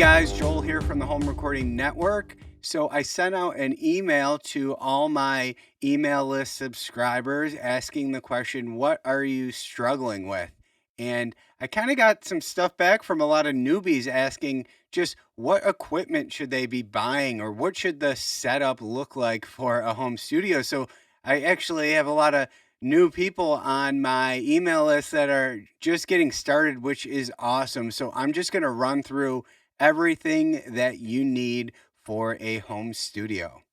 guys, Joel here from the Home Recording Network. So I sent out an email to all my email list subscribers asking the question, what are you struggling with? And I kind of got some stuff back from a lot of newbies asking just what equipment should they be buying or what should the setup look like for a home studio. So I actually have a lot of new people on my email list that are just getting started, which is awesome. So I'm just going to run through everything that you need for a home studio.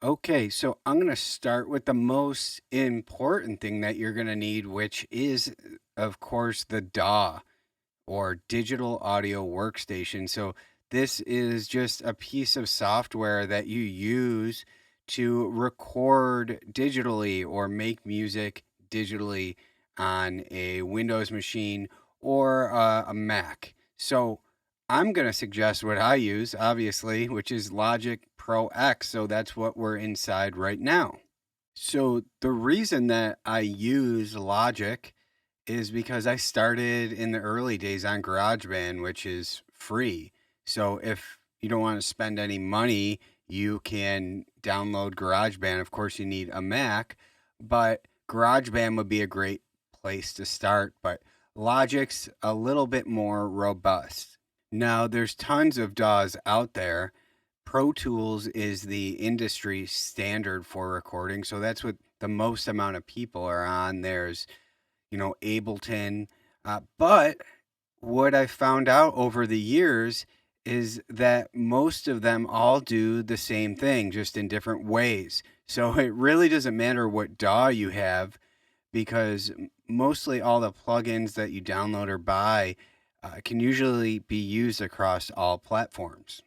Okay, so I'm going to start with the most important thing that you're going to need, which is, of course, the DAW or digital audio workstation. So, this is just a piece of software that you use to record digitally or make music digitally on a Windows machine or a Mac. So, I'm going to suggest what I use, obviously, which is Logic Pro X. So, that's what we're inside right now. So, the reason that I use Logic is because I started in the early days on GarageBand, which is free. So if you don't want to spend any money, you can download GarageBand. Of course, you need a Mac, but GarageBand would be a great place to start. But Logic's a little bit more robust. Now, there's tons of DAWs out there. Pro Tools is the industry standard for recording. So that's what the most amount of people are on. There's Ableton. But what I found out over the years is that most of them all do the same thing, just in different ways. So it really doesn't matter what DAW you have because mostly all the plugins that you download or buy can usually be used across all platforms.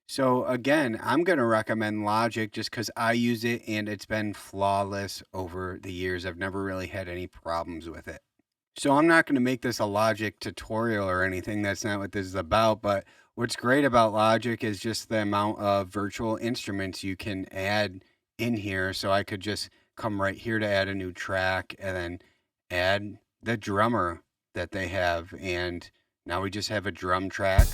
So again, I'm going to recommend Logic just because I use it and it's been flawless over the years. I've never really had any problems with it. So I'm not going to make this a Logic tutorial or anything. That's not what this is about. But what's great about Logic is just the amount of virtual instruments you can add in here. So I could just come right here to add a new track and then add the drummer that they have. And now we just have a drum track.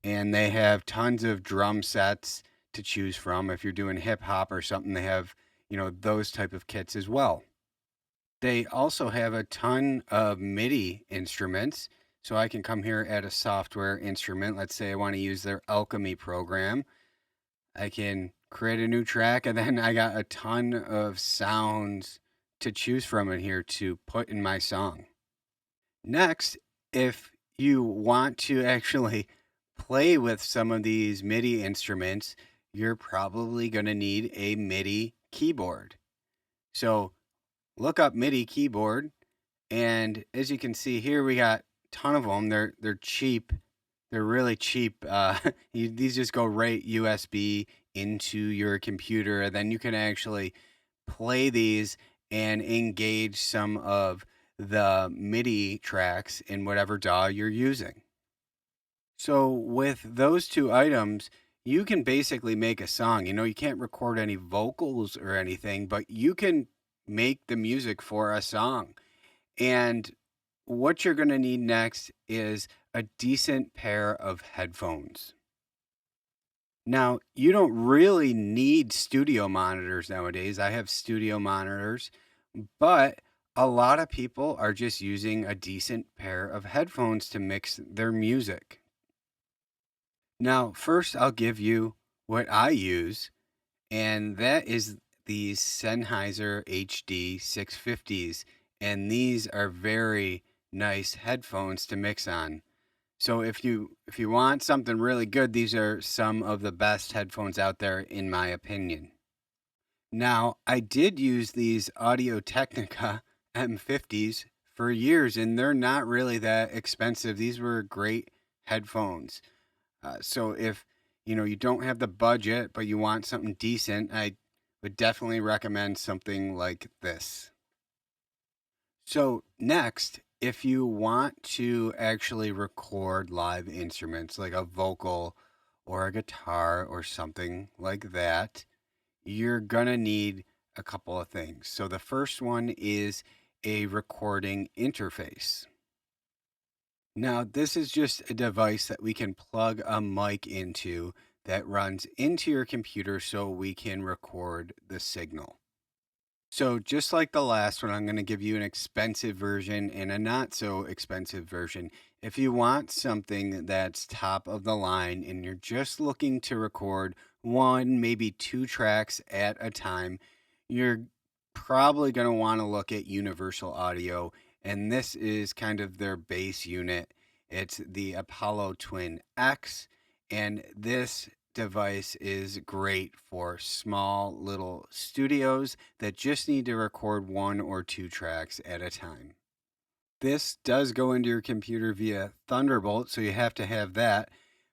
And they have tons of drum sets to choose from. If you're doing hip hop or something, they have, those type of kits as well. They also have a ton of MIDI instruments. So I can come here, add a software instrument. Let's say I want to use their Alchemy program. I can create a new track, and then I got a ton of sounds to choose from in here to put in my song. Next, if you want to actually play with some of these MIDI instruments, you're probably going to need a MIDI keyboard. So look up Midi Keyboard, and as you can see here, we got a ton of them. They're cheap. They're really cheap. These just go right USB into your computer, and then you can actually play these and engage some of the MIDI tracks in whatever DAW you're using. So with those two items, you can basically make a song. You can't record any vocals or anything, but you can make the music for a song. And what you're going to need next is a decent pair of headphones. Now, you don't really need studio monitors nowadays. I have studio monitors, but a lot of people are just using a decent pair of headphones to mix their music. Now, first, I'll give you what I use, and that is these Sennheiser HD 650s. And these are very nice headphones to mix on. So if you want something really good, these are some of the best headphones out there in my opinion. Now, I did use these Audio Technica M50s for years, and they're not really that expensive. These were great headphones. So if you don't have the budget, but you want something decent, I would definitely recommend something like this. So next, if you want to actually record live instruments like a vocal or a guitar or something like that, you're going to need a couple of things. So the first one is a recording interface. Now, this is just a device that we can plug a mic into that runs into your computer so we can record the signal. So, just like the last one, I'm going to give you an expensive version and a not so expensive version. If you want something that's top of the line and you're just looking to record one, maybe two tracks at a time, you're probably going to want to look at Universal Audio. And this is kind of their base unit. It's the Apollo Twin X. And this device is great for small little studios that just need to record one or two tracks at a time. This does go into your computer via Thunderbolt, so you have to have that.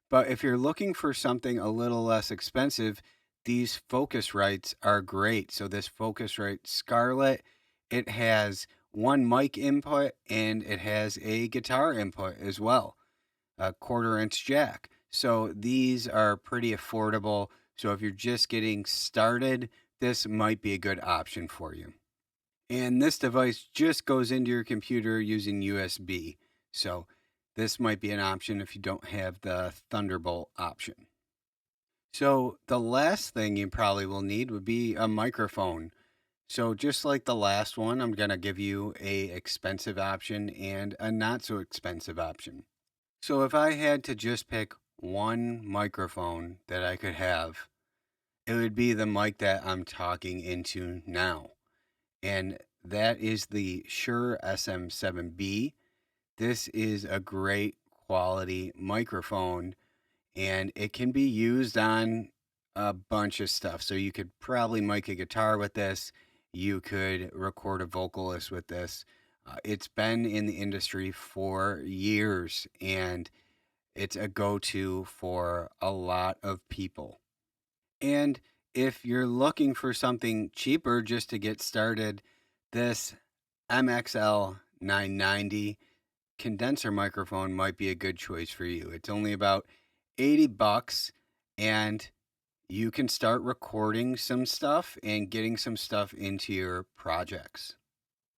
But if you're looking for something a little less expensive, these Focusrites are great. So this Focusrite Scarlett, it has one mic input and it has a guitar input as well, a 1/4 inch jack. So these are pretty affordable. So if you're just getting started, this might be a good option for you. And this device just goes into your computer using USB. So this might be an option if you don't have the Thunderbolt option. So the last thing you probably will need would be a microphone. So just like the last one, I'm going to give you a expensive option and a not so expensive option. So if I had to just pick one microphone that I could have, it would be the mic that I'm talking into now. And that is the Shure SM7B. This is a great quality microphone and it can be used on a bunch of stuff. So you could probably mic a guitar with this. You could record a vocalist with this. It's been in the industry for years and it's a go-to for a lot of people. And if you're looking for something cheaper just to get started, this MXL 990 condenser microphone might be a good choice for you. It's only about 80 bucks and you can start recording some stuff and getting some stuff into your projects.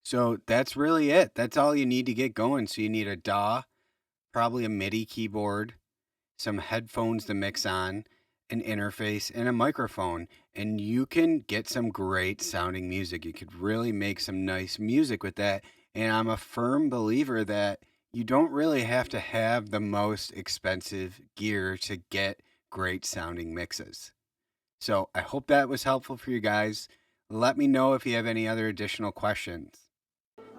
So that's really it. That's all you need to get going. So you need a DAW, probably a MIDI keyboard, some headphones to mix on, an interface, and a microphone. And you can get some great sounding music. You could really make some nice music with that. And I'm a firm believer that you don't really have to have the most expensive gear to get great sounding mixes. So I hope that was helpful for you guys. Let me know if you have any other additional questions.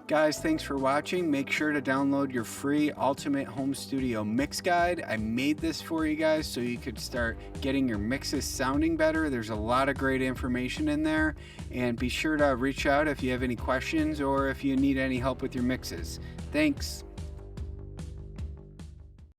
Guys, thanks for watching. Make sure to download your free Ultimate Home Studio Mix Guide. I made this for you guys so you could start getting your mixes sounding better. There's a lot of great information in there. And be sure to reach out if you have any questions or if you need any help with your mixes. Thanks.